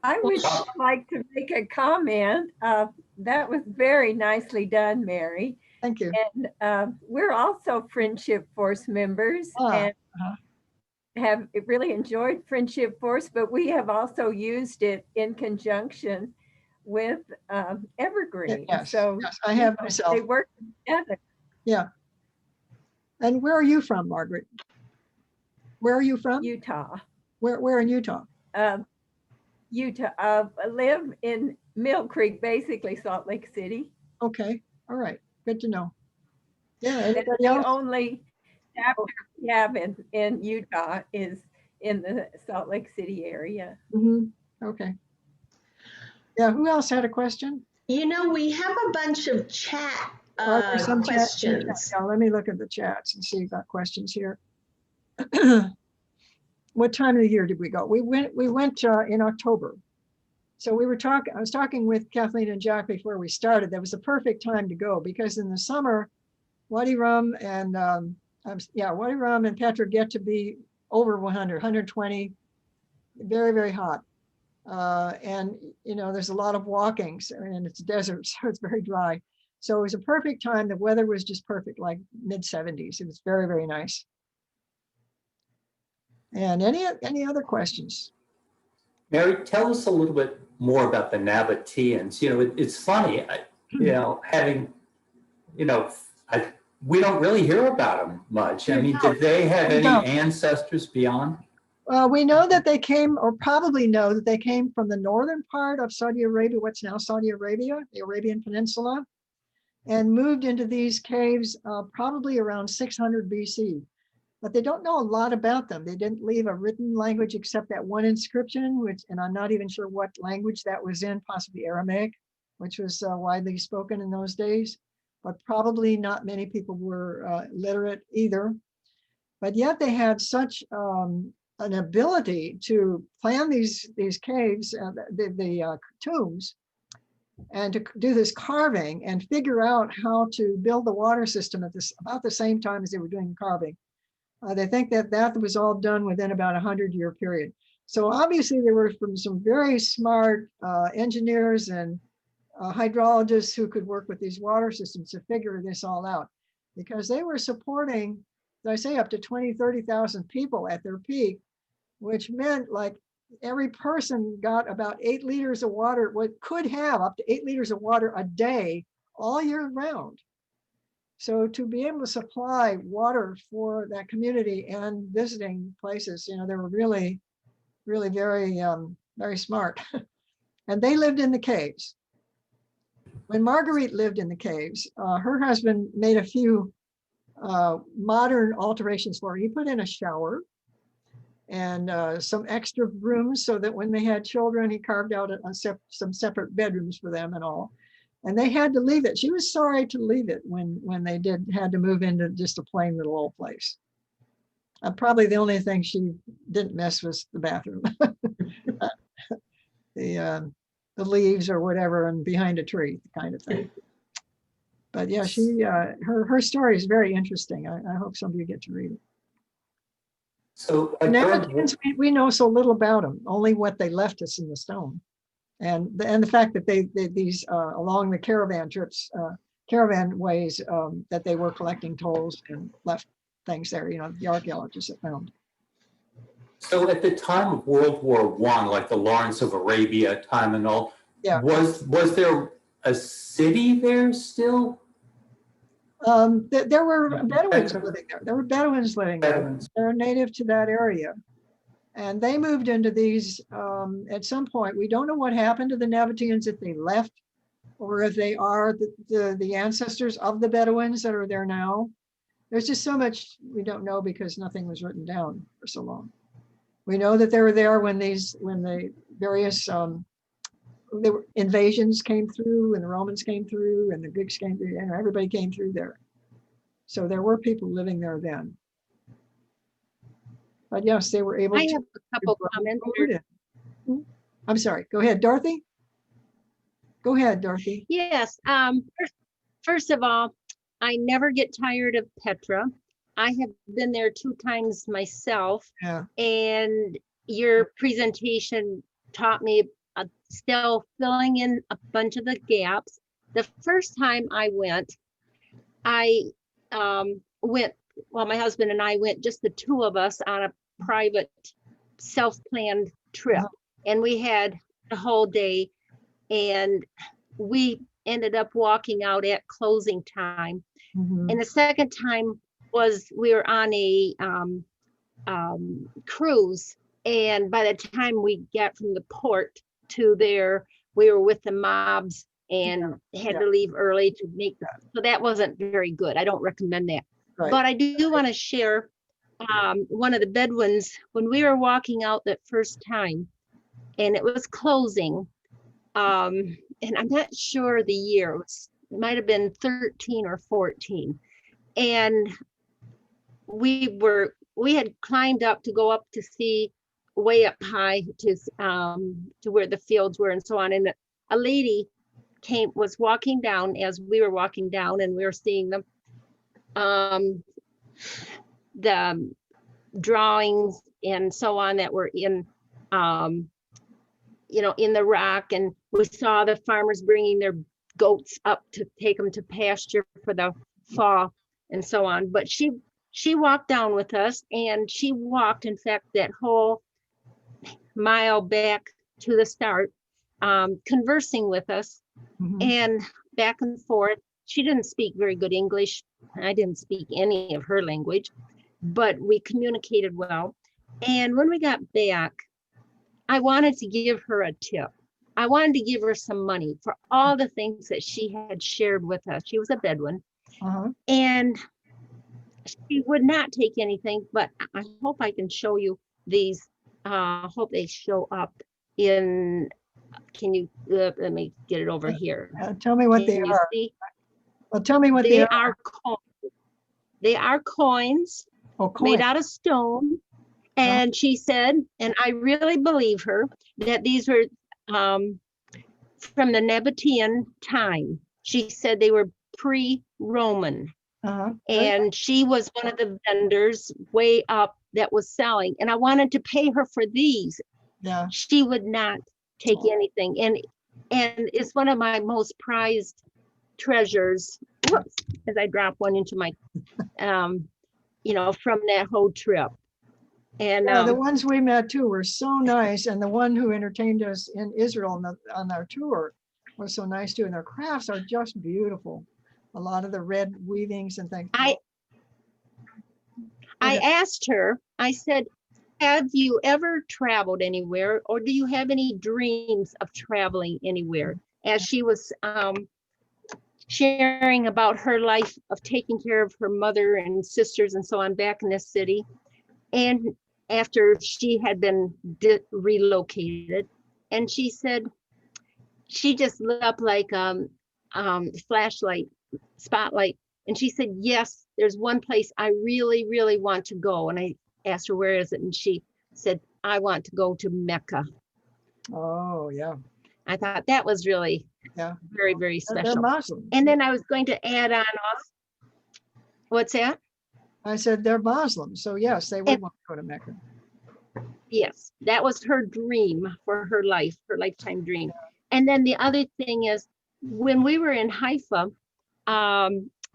I would like to make a comment. That was very nicely done, Mary. Thank you. And we're also Friendship Force members and have really enjoyed Friendship Force, but we have also used it in conjunction with Evergreen. Yes, So yes, I have myself. they work together. Yeah. And where are you from, Margaret? Where are you from? Utah. Where in Utah? Utah. I live in Mill Creek, basically Salt Lake City. Okay. All right. Good to know. Yeah. That's Anybody the else? only chapter we have in Utah is in the Salt Lake City area. Okay. Yeah. Who else had a question? You know, we have a bunch of chat Are there some questions. Yeah, let me look at the chats and see if got questions here. What time of the year did we go? We went in October. So I was talking with Kathleen and Jack before we started. That was the perfect time to go because in the summer, Wadi Rum and Wadi Rum and Petra get to be over 100, 120, very, very hot. And you know, there's a lot of walking and it's desert, so it's very dry. So it was a perfect time. The weather was just perfect, like mid 70s. It was very, very nice. And any other questions? Mary, tell us a little bit more about the Nabateans. You know, it's funny, you know, having, you know, we don't really hear about them much. I mean, did they have any ancestors beyond? We know that they came, or probably know that they came from the northern part of Saudi Arabia, what's now Saudi Arabia, the Arabian Peninsula, and moved into these caves probably around 600 BC. But they don't know a lot about them. They didn't leave a written language except that one inscription, and I'm not even sure what language that was in, possibly Aramaic, which was widely spoken in those days. But probably not many people were literate either. But yet they had such an ability to plan these caves, the tombs, and to do this carving and figure out how to build the water system at about the same time as they were doing carving. They think that was all done within about 100-year period. So obviously they were from some very smart engineers and hydrologists who could work with these water systems to figure this all out, because they were supporting, as I say, up to 20, 30,000 people at their peak, which meant like every person got about 8 liters of water, what could have up to 8 liters of water a day all year round. So to be able to supply water for that community and visiting places, you know, they were really, really very, very smart. And they lived in the caves. When Marguerite lived in the caves, her husband made a few modern alterations for her. He put in a shower and some extra rooms so that when they had children, he carved out some separate bedrooms for them and all. And they had to leave it. She was sorry to leave it when they had to move into just a plain little old place. Probably the only thing she didn't miss was the bathroom, the leaves or whatever, and behind a tree kind of thing. But yeah, her story is very interesting. I hope some of you get to read it. So we know so little about them, only what they left us in the stone. And the fact that these along the caravan trips, caravan ways, that they were collecting tolls and left things there, you know, the archaeologists have found. So at the time of World War I, like the Lawrence of Arabia time and all, was there a city there still? There were Bedouins living there. There were Bedouins living there. They're native to that area. And they moved into these at some point. We don't know what happened to the Nabateans, if they left or if they are the ancestors of the Bedouins that are there now. There's just so much we don't know because nothing was written down for so long. We know that they were there when the various invasions came through, and the Romans came through, and the Greeks came through, and everybody came through there. So there were people living there then. But yes, they were able to. I have a couple comments. I'm sorry. Go ahead, Dorothy. Go ahead, Dorothy. Yes. First of all, I never get tired of Petra. I have been there 2 times myself, Yeah. and your presentation taught me still filling in a bunch of the gaps. The first time I went, well, my husband and I went, just the 2 of us, on a private self-planned trip. And we had a whole day, and we ended up walking out at closing time. And the second time was we were on a cruise, and by the time we got from the port to there, we were with the mobs and had to leave early to make so that wasn't very good. I don't recommend that. Right. But I do want to share one of the Bedouins when we were walking out that first time, and it was closing, and I'm not sure the year. It might have been 13 or 14, and we had climbed up to go up to see way up high to where the fields were and so on. And a lady was walking down as we were walking down, and we were seeing the drawings and so on that were in in the rock. And we saw the farmers bringing their goats up to take them to pasture for the fall and so on. But she walked down with us, and she walked, in fact, that whole mile back to the start, conversing with us and back and forth. She didn't speak very good English. I didn't speak any of her language, but we communicated well. And when we got back, I wanted to give her a tip. I wanted to give her some money for all the things that she had shared with us. She was a Bedouin. And she would not take anything, but I hope I can show you these. Hope they show up in, can you, let me get it over here. Tell me what they are. See? Well, tell me what they are. They are coins, made out of stone. And she said, and I really believe her, that these were from the Nabatean time. She said they were pre-Roman. And she was one of the vendors way up that was selling. And I wanted to pay her for these. Yeah. She would not take anything. And it's one of my most prized treasures. Whoops, as I drop one into my, from that whole trip. And the ones we met too were so nice. And the one who entertained us in Israel on our tour was so nice too. And their crafts are just beautiful. A lot of the red weavings and things. I asked her, I said, have you ever traveled anywhere, or do you have any dreams of traveling anywhere? As she was sharing about her life of taking care of her mother and sisters and so on back in this city. And after she had been relocated, and she said, she just lit up like flashlight, spotlight. And she said, yes, there's one place I really, really want to go. And I asked her, where is it? And she said, I want to go to Mecca. Oh, yeah. I thought that was really very, very special. They're Muslims. And then I was going to add on also, what's that? I said they're Muslims. So yes, they would want to go to Mecca. Yes, that was her dream for her life, her lifetime dream. And then the other thing is, when we were in Haifa,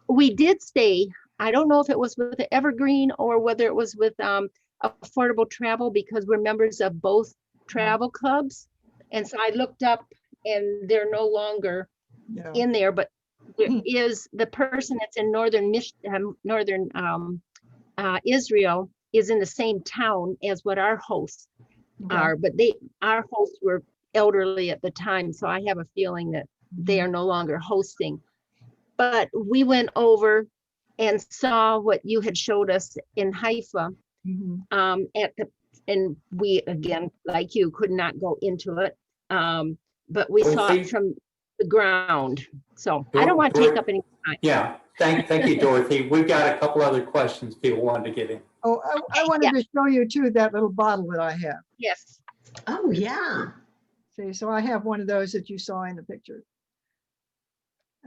we did stay. I don't know if it was with the Evergreen or whether it was with Affordable Travel, because we're members of both travel clubs. And so I looked up, and they're no longer in there, but there is the person that's in northern Israel is in the same town as what our hosts are, but our hosts were elderly at the time, so I have a feeling that they are no longer hosting. But we went over and saw what you had showed us in Haifa, and we, again, like you, could not go into it, but we saw it from the ground. So I don't want to take up any time. Yeah, thank you, Dorothy. We've got a couple other questions people wanted to get in. Oh, I wanted to show you too that little bottle that I have. Yes. Oh, yeah. See, so I have one of those that you saw in the picture.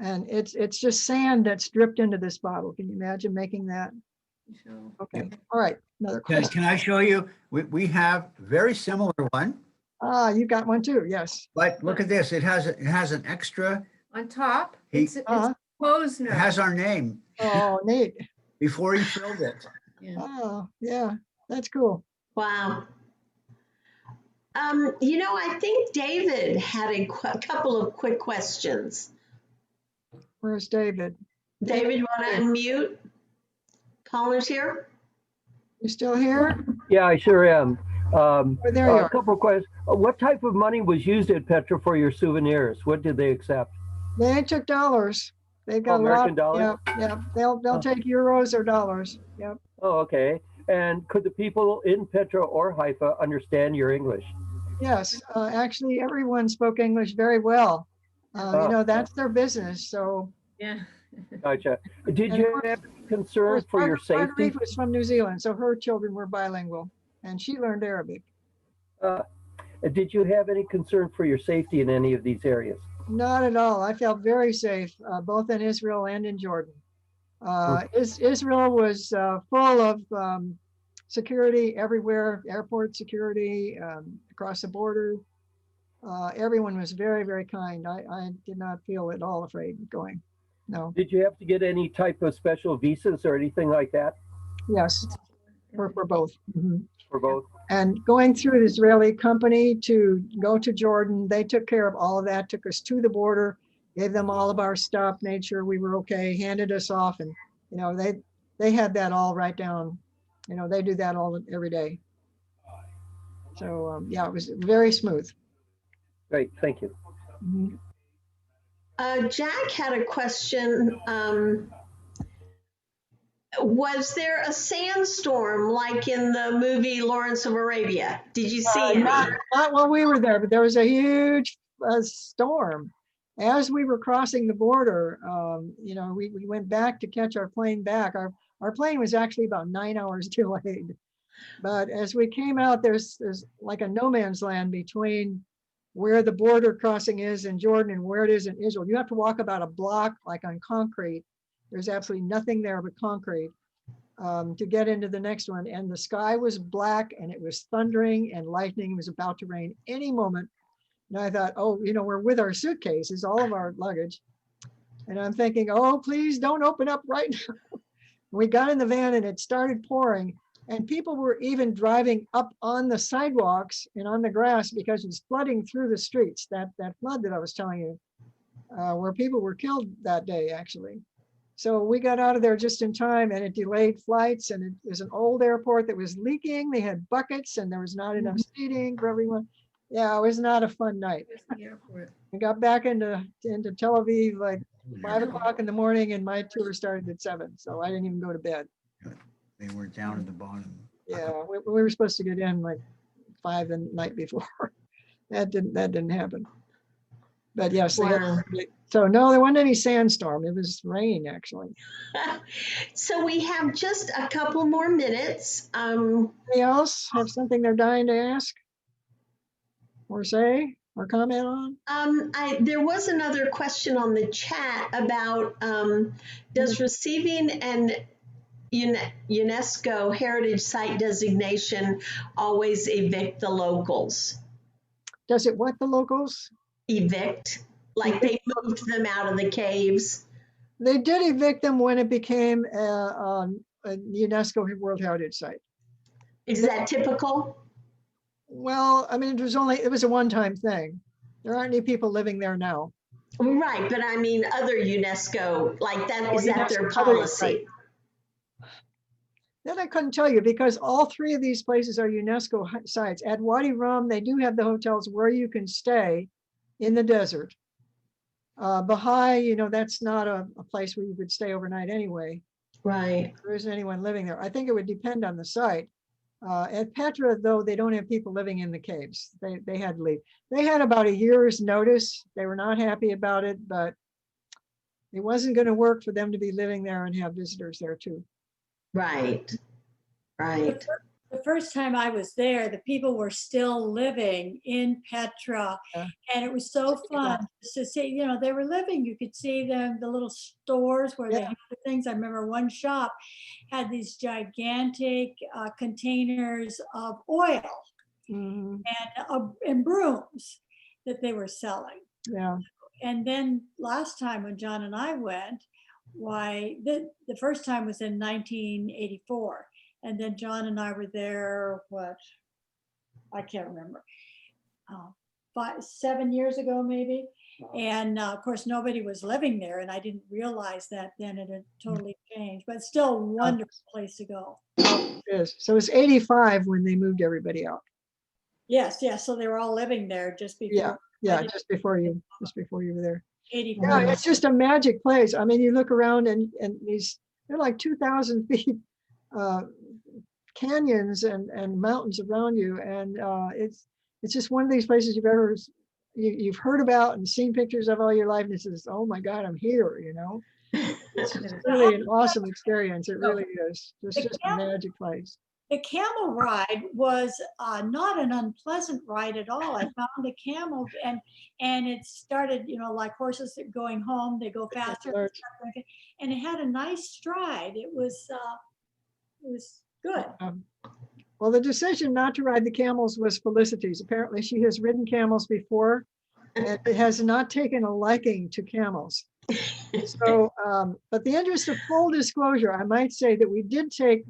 And it's just sand that's dripped into this bottle. Can you imagine making that? Okay, all right, another Can, question. can I show you? We have a very similar one, Ah, you got one too, yes. but look at this. It has an extra, On top, He- it's Uh-huh. closed it note. has our name Oh, neat. before he filled it. Yeah. Oh, yeah, that's cool. Wow. I think David had a couple of quick questions. Where's David? David, want to unmute? Caller's here. You still here? Yeah, I sure am. Oh, there you A are. couple of questions. What type of money was used at Petra for your souvenirs? What did they accept? They took dollars. They got a lot. American dollars? Yeah. They'll Oh. take euros or dollars. Yep. Oh, okay. And could the people in Petra or Haifa understand your English? Yes. Actually, everyone spoke English very well. That's their business. So. Yeah. Gotcha. Did And you of course- have concern for your safety? Marguerite was from New Zealand, so her children were bilingual, and she learned Arabic. Did you have any concern for your safety in any of these areas? Not at all. I felt very safe, both in Israel and in Jordan. Israel was full of security everywhere, airport security, across the border. Everyone was very, very kind. I did not feel at all afraid going. No. Did you have to get any type of special visas or anything like that Yes, for both. Mhm. for both? And going through the Israeli company to go to Jordan, they took care of all of that, took us to the border, gave them all of our stuff, made sure we were okay, handed us off. And, they had that all right down. They do that every day. So, it was very smooth. Great, thank you. Mhm. Jack had a question. Was there a sandstorm like in the movie Lawrence of Arabia? Did you see any? Not while we were there, but there was a huge storm. As we were crossing the border, we went back to catch our plane back. Our plane was actually about 9 hours delayed. But as we came out, there's like a no man's land between where the border crossing is in Jordan and where it is in Israel. You have to walk about a block like on concrete. There's absolutely nothing there but concrete to get into the next one. And the sky was black and it was thundering and lightning was about to rain any moment. And I thought, we're with our suitcases, all of our luggage. And I'm thinking, oh, please don't open up right now. We got in the van and it started pouring. And people were even driving up on the sidewalks and on the grass because it's flooding through the streets. That flood that I was telling you, where people were killed that day, actually. So we got out of there just in time, and it delayed flights. And it was an old airport that was leaking. They had buckets, and there was not enough seating for everyone. Yeah, it was not a fun night. We got back into Tel Aviv like 5 o'clock in the morning, and my tour started at 7. So I didn't even go to bed. They were down at the bottom. Yeah, we were supposed to get in like 5 the night before. That didn't happen. But yes, Wow. So no, there wasn't any sandstorm. It was rain actually. So we have just a couple more minutes. Anybody else have something they're dying to ask or say or comment on? There was another question on the chat about does receiving an UNESCO heritage site designation always evict the locals? Does it what the locals? Evict, like they moved them out of the caves? They did evict them when it became a UNESCO World Heritage Site. Is that typical? Well, I mean, it was a one-time thing. There aren't any people living there now. Right, but I mean other UNESCO, like that, is that their UNESCO, other- policy? right. That I couldn't tell you because all 3 of these places are UNESCO sites. At Wadi Rum, they do have the hotels where you can stay in the desert. Baha'i, that's not a place where you could stay overnight anyway. Right. There isn't anyone living there. I think it would depend on the site. At Petra, though, they don't have people living in the caves. They had to leave. They had about a year's notice. They were not happy about it, but it wasn't going to work for them to be living there and have visitors there too. Right. Right. The the first time I was there, the people were still living in Petra. Yeah. And it was so fun to see, you know, they were living. You could see them, the little stores where they Yeah. had the things. I remember one shop had these gigantic containers of oil Mhm. and brooms that they were selling. Yeah. And then last time when John and I went, the first time was in 1984. And then John and I were there, I can't remember, 7 years ago maybe. And of course, nobody was living there, and I didn't realize that then. It had totally changed, but still a wonderful place to go. It is. So it's 85 when they moved everybody out. Yes, yes. So they were all living there just before. Yeah, just before you were there. 85. Yeah, it's just a magic place. I mean, you look around and they're like 2,000 feet canyons and mountains around you, and it's just one of these places you've heard about and seen pictures of all your life, and it says, oh my God, I'm here, you know. It's really an awesome experience. It really is. Just a magic place. The camel ride was not an unpleasant ride at all. I found the camel, and it started, you know, like horses going home, they go faster, and it had a nice stride. It was good. Well, the decision not to ride the camels was Felicity's. Apparently, she has ridden camels before, and it has not taken a liking to camels. So, but the interest of full disclosure, I might say that we did take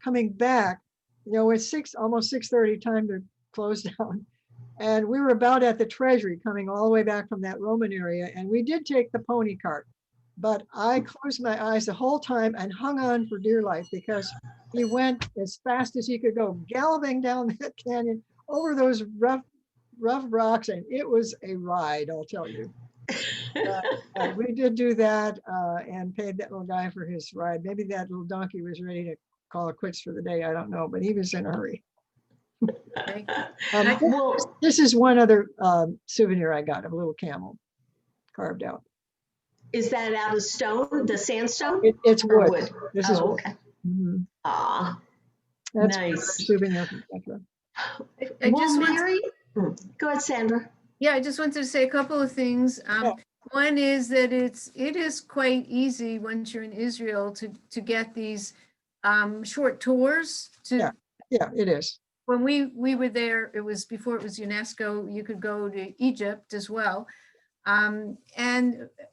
coming back, you know, it's almost 6:30, time to close down. And we were about at the treasury coming all the way back from that Roman area. And we did take the pony cart, but I closed my eyes the whole time and hung on for dear life, because he went as fast as he could go, galloping down that canyon over those rough rocks. And it was a ride, I'll tell you. We did do that and paid that little guy for his ride. Maybe that little donkey was ready to call it quits for the day. I don't know, but he was in a hurry. This is one other souvenir I got, of a little camel carved out. Is that out of stone, the sandstone? It's wood. Wood. This is wood. Okay. Mm-hmm. That's nice. Souvenir from Petra. Mary, go ahead, Sandra. Yeah, I just wanted to say a couple of things. One is that it is quite easy once you're in Israel to get these short tours. Yeah, it is. When we were there, it was before it was UNESCO. You could go to Egypt as well. And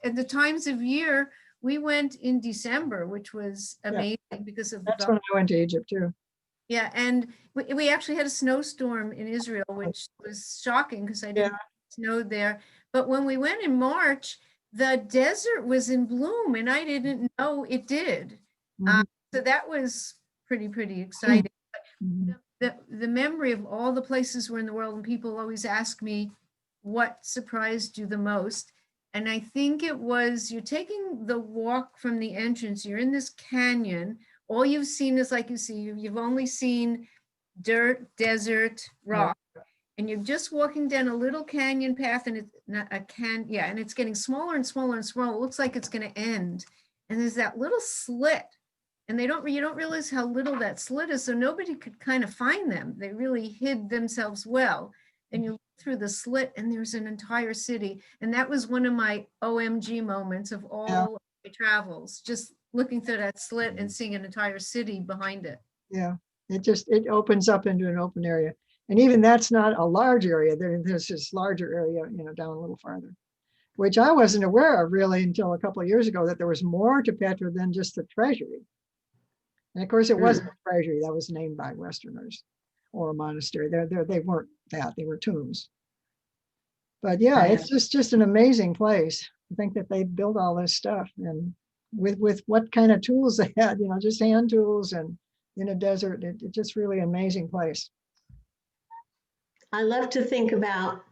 at the times of year, we went in December, which was amazing because of that's when I went to Egypt too. Yeah, and we actually had a snowstorm in Israel, which was shocking because I didn't snowed there. But when we went in March, the desert was in bloom, and I didn't know it did. So that was pretty exciting. The memory of all the places we're in the world, and people always ask me, what surprised you the most? And I think it was, you're taking the walk from the entrance, you're in this canyon, all you've seen is, like you see, you've only seen dirt, desert, rock, and you're just walking down a little canyon path, and it's not and it's getting smaller and smaller and smaller. It looks like it's going to end. And there's that little slit, and you don't realize how little that slit is, so nobody could kind of find them. They really hid themselves well. And you look through the slit, and there's an entire city. And that was one of my OMG moments of all my travels, just looking through that slit and seeing an entire city behind it. Yeah, it opens up into an open area. And even that's not a large area. There's this larger area, you know, down a little farther, which I wasn't aware of really until a couple of years ago, that there was more to Petra than just the treasury. And of course, it wasn't a treasury. That was named by Westerners, or a monastery. They weren't that, they were tombs. But yeah, it's just an amazing place. I think that they built all this stuff, and with what kind of tools they had, you know, just hand tools, and in a desert, it's just really an amazing place. I love to think about,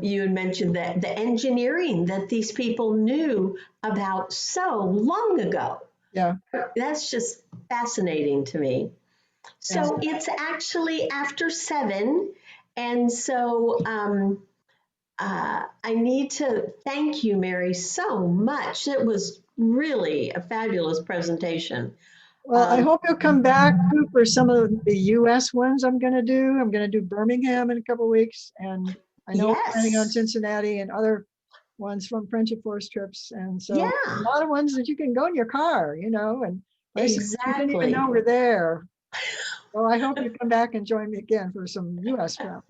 you had mentioned that the engineering that these people knew about so long ago. Yeah. That's just fascinating to me. So it's actually after 7. And so I need to thank you, Mary, so much. It was really a fabulous presentation. Well, I hope you'll come back too for some of the US ones I'm going to do. I'm going to do Birmingham in a couple of weeks. And I know we're planning on Yes. Cincinnati and other ones from Friendship Force trips. And so Yeah. a lot of ones that you can go in your car, and places you didn't even Exactly. know were there. Well, I hope you come back and join me again for some US travel.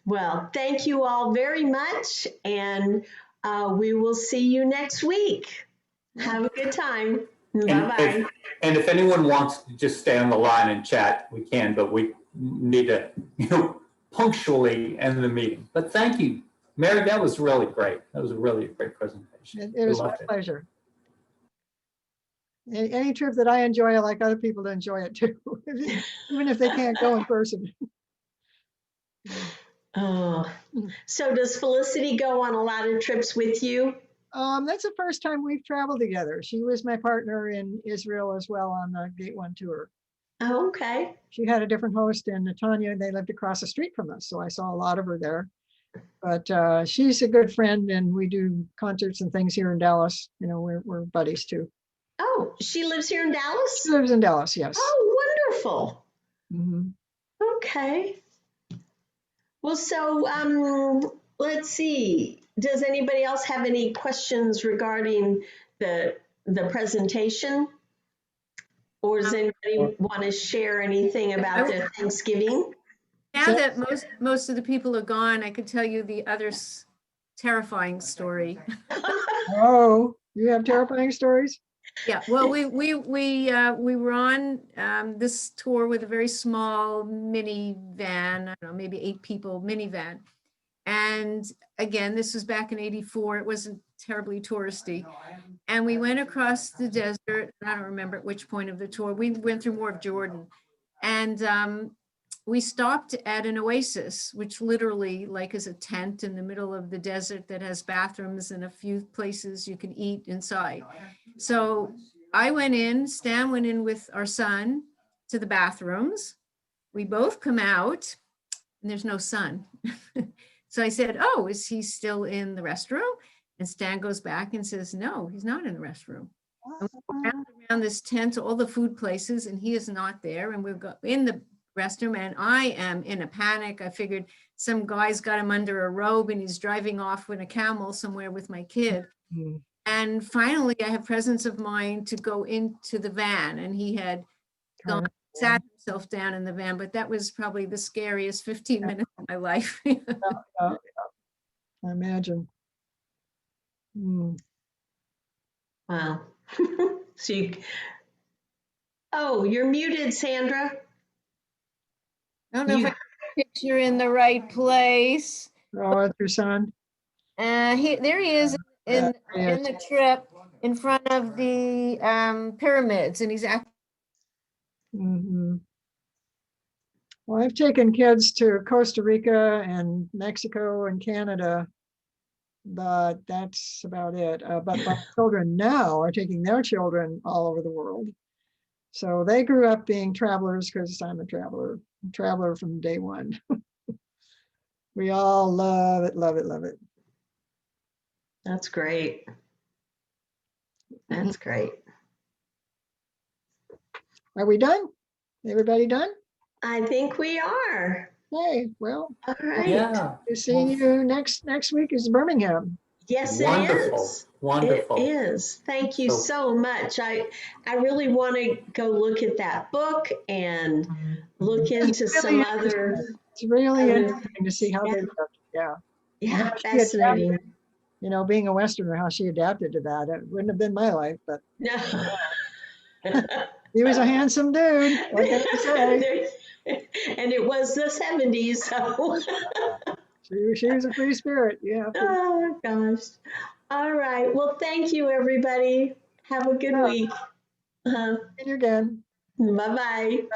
Well, thank you all very much, and we will see you next week. Have a good time. Bye-bye. And if anyone wants to just stay on the line and chat, we can, but we need to, punctually end the meeting. But thank you, Mary, that was really great. That was a really great presentation. It was my pleasure. Any trip that I enjoy, I like other people to enjoy it too, even if they can't go in person. Oh, so does Felicity go on a lot of trips with you? That's the first time we've traveled together. She was my partner in Israel as well on the Gate 1 tour. Oh, okay. She had a different host in Netanya. They lived across the street from us, so I saw a lot of her there. But she's a good friend, and we do concerts and things here in Dallas. We're buddies too. Oh, she lives here in Dallas? She lives in Dallas, yes. Oh, wonderful. Mm-hmm. Okay. Well, so let's see. Does anybody else have any questions regarding the presentation? Or does anybody want to share anything about their Thanksgiving? Now that most of the people are gone, I could tell you the other terrifying story. Oh, you have terrifying stories? Yeah, well, we were on this tour with a very small minivan, I don't know, maybe 8 people minivan. And again, this was back in '84. It wasn't terribly touristy. And we went across the desert. I don't remember at which point of the tour. We went through more of Jordan. And we stopped at an oasis, which literally is a tent in the middle of the desert that has bathrooms and a few places you can eat inside. So I went in, Stan went in with our son to the bathrooms. We both come out and there's no sun. So I said, oh, is he still in the restroom? And Stan goes back and says, no, he's not in the restroom. And we go around this tent to all the food places and he is not there. And we're in the restroom and I am in a panic. I figured some guy's got him under a robe and he's driving off with a camel somewhere with my kid. Mm. And finally I have presence of mind to go into the van, and he had sat himself down in the van, but that was probably the scariest 15 minutes of my life. I imagine. Mm. Wow. So you're muted, Sandra. I don't know if I can picture in the right place. Oh, that's your son. There he is in the trip in front of the pyramids, and he's acting. Mm-hmm. Well, I've taken kids to Costa Rica and Mexico and Canada, but that's about it. But my children now are taking their children all over the world. So they grew up being travelers because I'm a traveler from day one. We all love it, love it, love it. That's great. That's great. Are we done? Everybody done? I think we are. Hey, well, all right. Yeah. See you next week is Birmingham. Yes, Wonderful. It is. Wonderful. It is. Thank you so much. I really want to go look at that book and look into some other. It's really interesting to see how they lived. Yeah. Yeah, fascinating. Being a Westerner, how she adapted to that. It wouldn't have been my life, but no. He was a handsome dude. What can I say? And it was the 70s, so. She was a free spirit, yeah. Oh, gosh. All right. Well, thank you, everybody. Have a good week. See you again. Bye-bye. Bye.